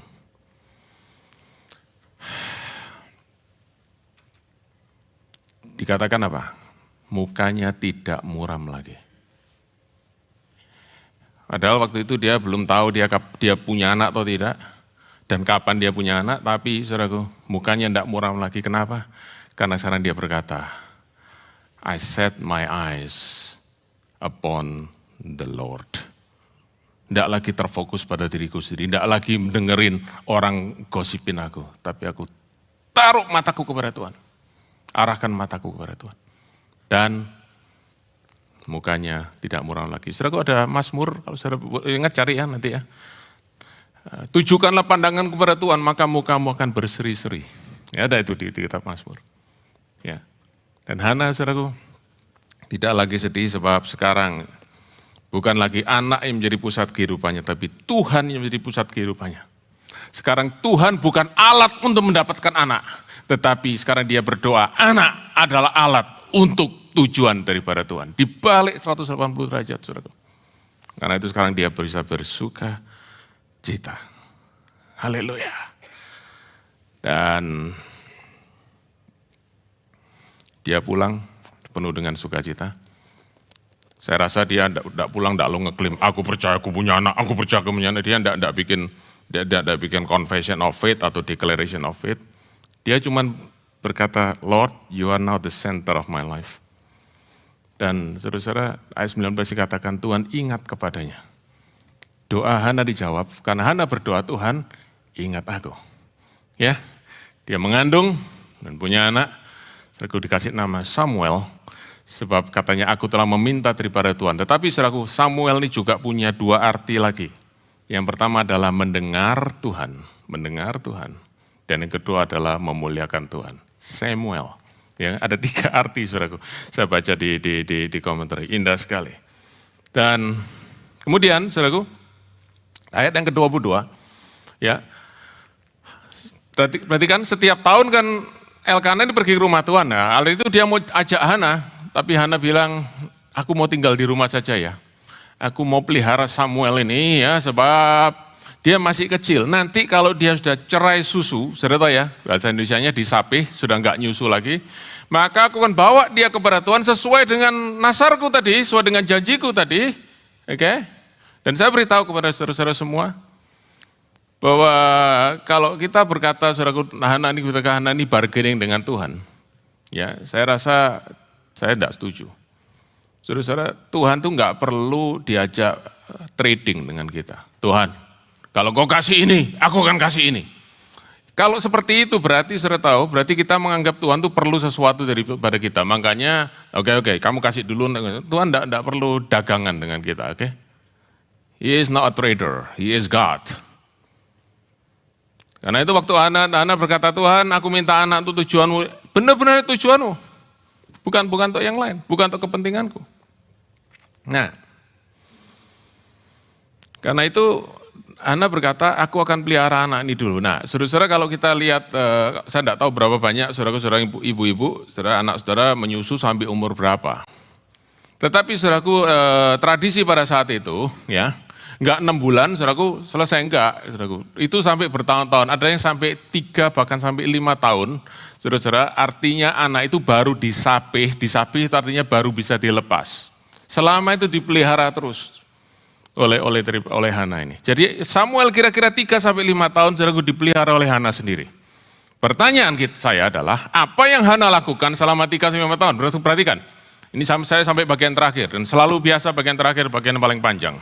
Dikatakan apa? Mukanya tidak muram lagi. Padahal waktu itu dia belum tahu dia punya anak atau tidak, dan kapan dia punya anak, tapi saudaraku, mukanya tidak muram lagi. Kenapa? Karena sekarang dia berkata, I set my eyes upon the Lord. Tidak lagi terfokus pada diriku sendiri, tidak lagi mendengerin orang gosipin aku, tapi aku taruh mataku kepada Tuhan. Arahkan mataku kepada Tuhan. Dan mukanya tidak muram lagi. Saudaraku, ada Mazmur, kalau saudara ingat cari ya nanti ya. Tujukanlah pandangan kepada Tuhan, maka mukamu akan berseri-seri. Ya, ada itu di kitab Mazmur. Ya. Dan Hana, saudaraku, tidak lagi sedih sebab sekarang bukan lagi anak yang menjadi pusat kehidupannya, tapi Tuhan yang menjadi pusat kehidupannya. Sekarang Tuhan bukan alat untuk mendapatkan anak, tetapi sekarang dia berdoa, anak adalah alat untuk tujuan daripada Tuhan. Di balik 180 derajat, saudara. Karena itu sekarang dia bisa bersuka cita. Haleluya. Dan dia pulang penuh dengan sukacita. Saya rasa dia tidak pulang, tidak lo ngeklaim, aku percaya aku punya anak, aku percaya aku punya anak. Dia tidak bikin confession of faith atau declaration of faith. Dia cuma berkata, Lord, you are now the center of my life. Dan saudara-saudara, ayat 19 dikatakan, Tuhan ingat kepadanya. Doa Hana dijawab, karena Hana berdoa, Tuhan ingat aku. Ya, dia mengandung dan punya anak, aku dikasih nama Samuel, sebab katanya aku telah meminta daripada Tuhan. Tetapi saudaraku, Samuel ini juga punya dua arti lagi. Yang pertama adalah mendengar Tuhan. Dan yang kedua adalah memuliakan Tuhan. Samuel. Ya, ada 3 arti saudaraku. Saya baca di komentar, indah sekali. Dan kemudian saudaraku, ayat yang ke-22, ya, berarti kan setiap tahun kan Elkana ini pergi ke rumah Tuhan. Nah, hal itu dia mau ajak Hana, tapi Hana bilang, aku mau tinggal di rumah saja ya. Aku mau pelihara Samuel ini ya, sebab dia masih kecil. Nanti kalau dia sudah cerai susu, sudah tahu ya, bahasa Indonesianya disapih, sudah enggak nyusu lagi, maka aku akan bawa dia kepada Tuhan sesuai dengan nasarku tadi, sesuai dengan janjiku tadi. Oke? Dan saya beritahu kepada saudara-saudara semua, bahwa kalau kita berkata, saudaraku, Hana ini bargaining dengan Tuhan, ya, saya rasa saya tidak setuju. Saudara-saudara, Tuhan tuh nggak perlu diajak trading dengan kita. Tuhan, kalau kau kasih ini, aku akan kasih ini. Kalau seperti itu berarti saudara tahu, berarti kita menganggap Tuhan tuh perlu sesuatu daripada kita. Makanya, oke, kamu kasih dulu. Tuhan tidak perlu dagangan dengan kita, oke? He is not a trader, he is God. Karena itu waktu Hana berkata, Tuhan aku minta anak untuk tujuanmu, benar-benar tujuanmu. Bukan untuk yang lain, bukan untuk kepentinganku. Nah, Karena itu Hana berkata, aku akan pelihara anak ini dulu. Nah, saudara-saudara kalau kita lihat, saya tidak tahu berapa banyak saudara-saudara ibu-ibu, saudara anak saudara menyusu sampai umur berapa. Tetapi saudaraku, tradisi pada saat itu, ya, enggak 6 bulan, saudaraku selesai enggak, saudaraku. Itu sampai bertahun-tahun, ada yang sampai 3 bahkan sampai 5 tahun, saudara-saudara, artinya anak itu baru disapih itu artinya baru bisa dilepas. Selama itu dipelihara terus oleh Hana ini. Jadi Samuel kira-kira 3 sampai 5 tahun saudaraku dipelihara oleh Hana sendiri. Pertanyaan saya adalah, apa yang Hana lakukan selama 3 sampai 5 tahun? Perhatikan, ini saya sampai bagian terakhir, dan selalu biasa bagian terakhir, bagian paling panjang.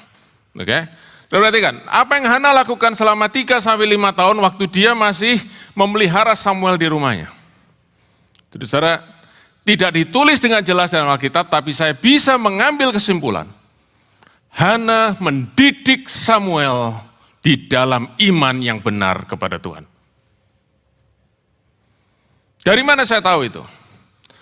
Oke? Perhatikan, apa yang Hana lakukan selama 3 sampai 5 tahun waktu dia masih memelihara Samuel di rumahnya. Jadi saudara, tidak ditulis dengan jelas dalam Alkitab, tapi saya bisa mengambil kesimpulan. Hana mendidik Samuel di dalam iman yang benar kepada Tuhan. Dari mana saya tahu itu?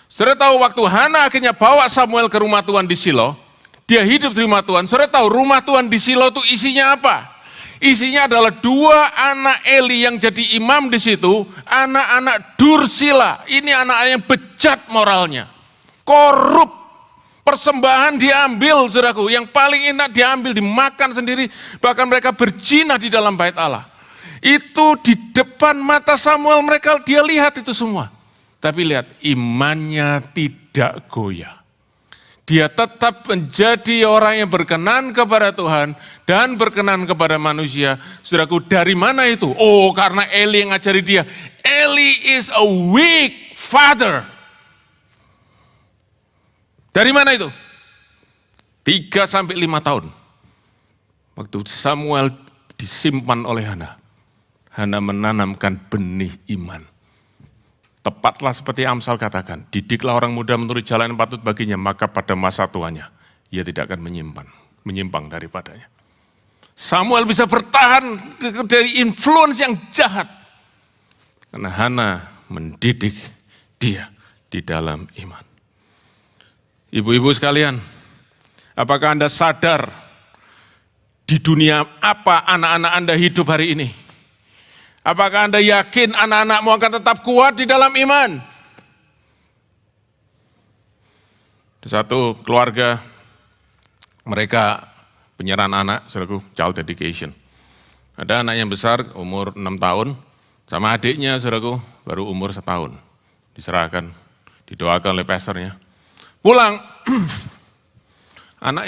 Saudara tahu waktu Hana akhirnya bawa Samuel ke rumah Tuhan di Shilo, dia hidup di rumah Tuhan. Saudara tahu rumah Tuhan di Shilo itu isinya apa? Isinya adalah 2 anak Eli yang jadi imam di situ, anak-anak dursila. Ini anak yang bejat moralnya, korup. Persembahan diambil, saudaraku, yang paling enak diambil, dimakan sendiri, bahkan mereka berzina di dalam bait Allah. Itu di depan mata Samuel mereka, dia lihat itu semua. Tapi lihat, imannya tidak goyah. Dia tetap menjadi orang yang berkenan kepada Tuhan dan berkenan kepada manusia. Saudaraku, dari mana itu? Oh, karena Eli yang ngajari dia. Eli is a weak father. Dari mana itu? 3 sampai 5 tahun. Waktu Samuel disimpan oleh Hana. Hana menanamkan benih iman. Tepatlah seperti Amsal katakan, didiklah orang muda menurut jalan yang patut baginya, maka pada masa tuanya ia tidak akan menyimpang daripadanya. Samuel bisa bertahan dari influence yang jahat. Karena Hana mendidik dia di dalam iman. Ibu-ibu sekalian, apakah Anda sadar di dunia apa anak-anak Anda hidup hari ini? Apakah Anda yakin anak-anakmu akan tetap kuat di dalam iman? Satu keluarga, mereka penyerahan anak, saudaraku, child dedication. Ada anak yang besar, umur 6 tahun, sama adiknya, saudaraku, baru umur 1 tahun. Diserahkan, didoakan oleh pastornya. Pulang, anak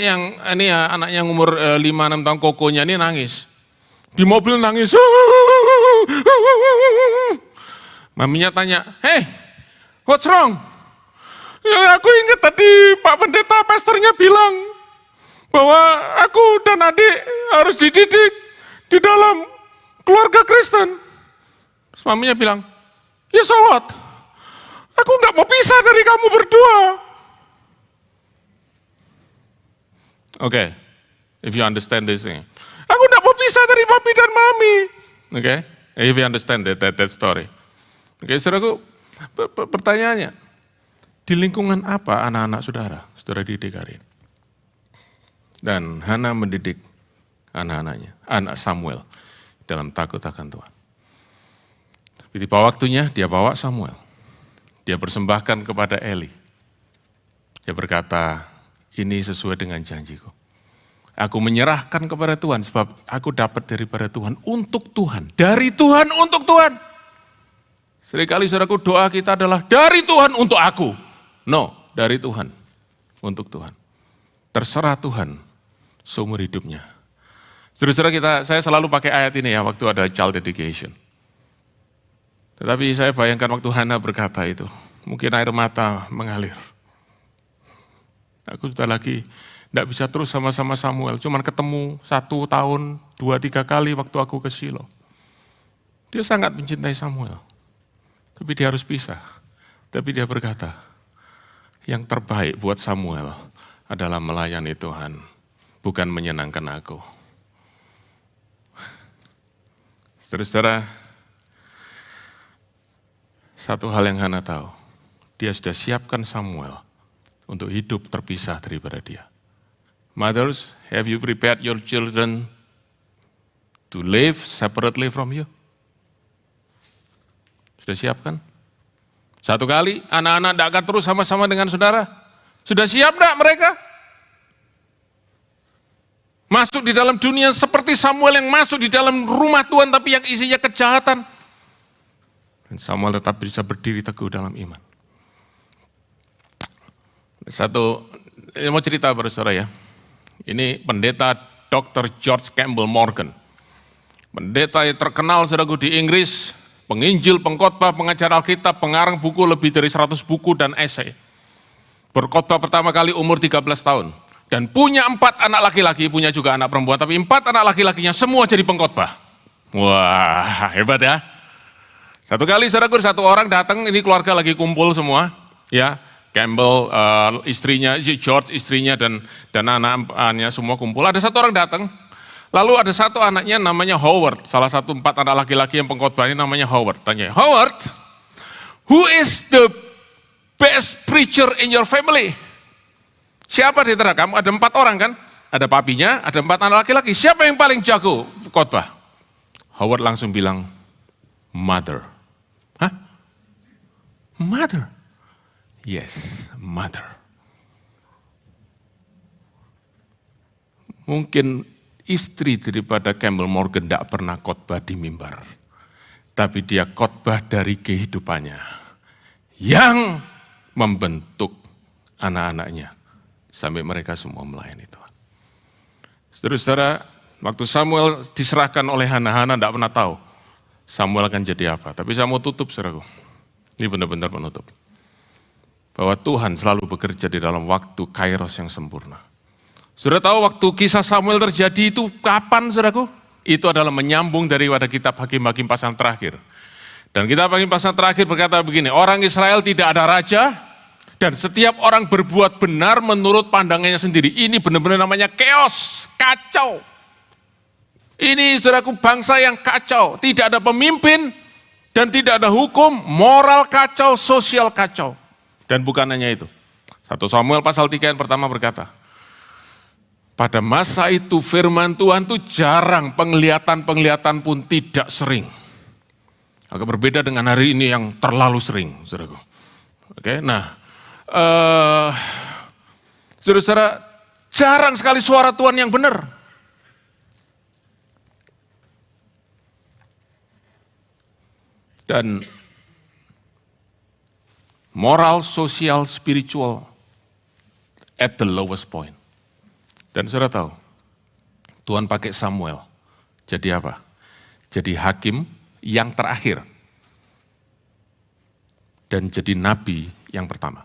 yang umur 5-6 tahun, kokonya ini nangis. Di mobil nangis. Maminya tanya, hey, what's wrong? Ya, aku ingat tadi Pak Pendeta pastornya bilang bahwa aku dan adik harus dididik di dalam keluarga Kristen. Terus maminya bilang, ya so what? Aku nggak mau pisah dari kamu berdua. Oke, if you understand this thing. Aku tidak mau pisah dari papi dan mami. Oke, if you understand that story. Oke, saudaraku, pertanyaannya, di lingkungan apa anak-anak saudara didik hari ini? Dan Hana mendidik anak-anaknya, anak Samuel, dalam takut akan Tuhan. Tiba waktunya dia bawa Samuel. Dia persembahkan kepada Eli. Dia berkata, ini sesuai dengan janjiku. Aku menyerahkan kepada Tuhan sebab aku dapat daripada Tuhan untuk Tuhan. Dari Tuhan untuk Tuhan. Seringkali saudaraku doa kita adalah dari Tuhan untuk aku. No, dari Tuhan untuk Tuhan. Terserah Tuhan seumur hidupnya. Saudara-saudara saya selalu pakai ayat ini ya waktu ada child dedication. Tetapi saya bayangkan waktu Hana berkata itu, mungkin air mata mengalir. Aku sudah lagi tidak bisa terus sama-sama Samuel, cuman ketemu 1 tahun, 2-3 kali waktu aku ke Shilo. Dia sangat mencintai Samuel, tapi dia harus pisah. Tapi dia berkata, yang terbaik buat Samuel adalah melayani Tuhan, bukan menyenangkan aku. Saudara-saudara, satu hal yang Hana tahu, dia sudah siapkan Samuel untuk hidup terpisah daripada dia. Mothers, have you prepared your children to live separately from you? Sudah siap kan? Satu kali anak-anak tidak akan terus sama-sama dengan saudara. Sudah siap tidak mereka? Masuk di dalam dunia seperti Samuel yang masuk di dalam rumah Tuhan tapi yang isinya kejahatan. Dan Samuel tetap bisa berdiri teguh dalam iman. Satu, ini mau cerita pada saudara ya. Ini pendeta Dr. George Campbell Morgan. Pendeta yang terkenal saudaraku di Inggris, penginjil, pengkhotbah, pengajar Alkitab, pengarang buku lebih dari 100 buku dan esai. Berkhotbah pertama kali umur 13 tahun. Dan punya 4 anak laki-laki, punya juga anak perempuan, tapi 4 anak laki-lakinya semua jadi pengkhotbah. Wah, hebat ya. Satu kali saudaraku, satu orang datang, ini keluarga lagi kumpul semua, ya. Campbell, istrinya, George istrinya dan anak-anaknya semua kumpul. Ada satu orang datang, lalu ada satu anaknya namanya Howard, salah satu 4 anak laki-laki yang pengkhotbah ini namanya Howard. Tanya, Howard, who is the best preacher in your family? Siapa di antara kamu? Ada 4 orang kan? Ada papinya, ada 4 anak laki-laki. Siapa yang paling jago khotbah? Howard langsung bilang, mother. Hah? Mother? Yes, mother. Mungkin istri daripada Campbell Morgan tidak pernah khotbah di mimbar. Tapi dia khotbah dari kehidupannya. Yang membentuk anak-anaknya. Sampai mereka semua melayani Tuhan. Saudara-saudara, waktu Samuel diserahkan oleh Hana tidak pernah tahu Samuel akan jadi apa. Tapi saya mau tutup, saudaraku. Ini benar-benar penutup. Bahwa Tuhan selalu bekerja di dalam waktu kairos yang sempurna. Saudara tahu waktu kisah Samuel terjadi itu kapan, saudaraku? Itu adalah menyambung daripada kitab Hakim-Hakim pasal terakhir. Dan kitab Hakim pasal terakhir berkata begini, orang Israel tidak ada raja, dan setiap orang berbuat benar menurut pandangannya sendiri. Ini benar-benar namanya chaos, kacau. Ini saudaraku bangsa yang kacau. Tidak ada pemimpin dan tidak ada hukum, moral kacau, sosial kacau. Dan bukan hanya itu. 1 Samuel pasal 3 yang pertama berkata, pada masa itu firman Tuhan itu jarang, penglihatan pun tidak sering. Agak berbeda dengan hari ini yang terlalu sering, saudaraku. Oke, nah. Saudara-saudara, jarang sekali suara Tuhan yang benar. Dan moral, sosial, spiritual at the lowest point. Dan saudara tahu, Tuhan pakai Samuel. Jadi apa? Jadi hakim yang terakhir. Dan jadi nabi yang pertama.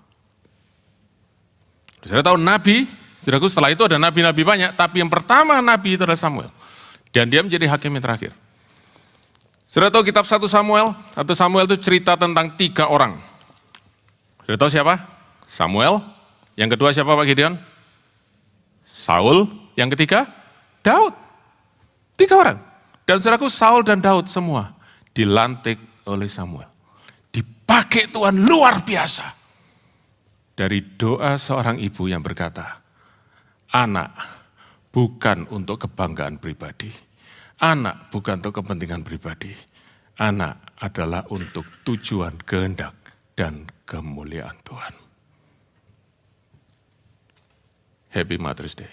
Saudara tahu nabi, saudaraku setelah itu ada nabi-nabi banyak, tapi yang pertama nabi itu adalah Samuel. Dan dia menjadi hakim yang terakhir. Saudara tahu kitab 1 Samuel? 1 Samuel itu cerita tentang 3 orang. Saudara tahu siapa? Samuel. Yang kedua siapa Pak Gideon? Saul. Yang ketiga? Daud. 3 orang. Dan saudaraku Saul dan Daud semua dilantik oleh Samuel. Dipakai Tuhan luar biasa. Dari doa seorang ibu yang berkata, anak bukan untuk kebanggaan pribadi, anak bukan untuk kepentingan pribadi, anak adalah untuk tujuan kehendak dan kemuliaan Tuhan. Happy Mother's Day.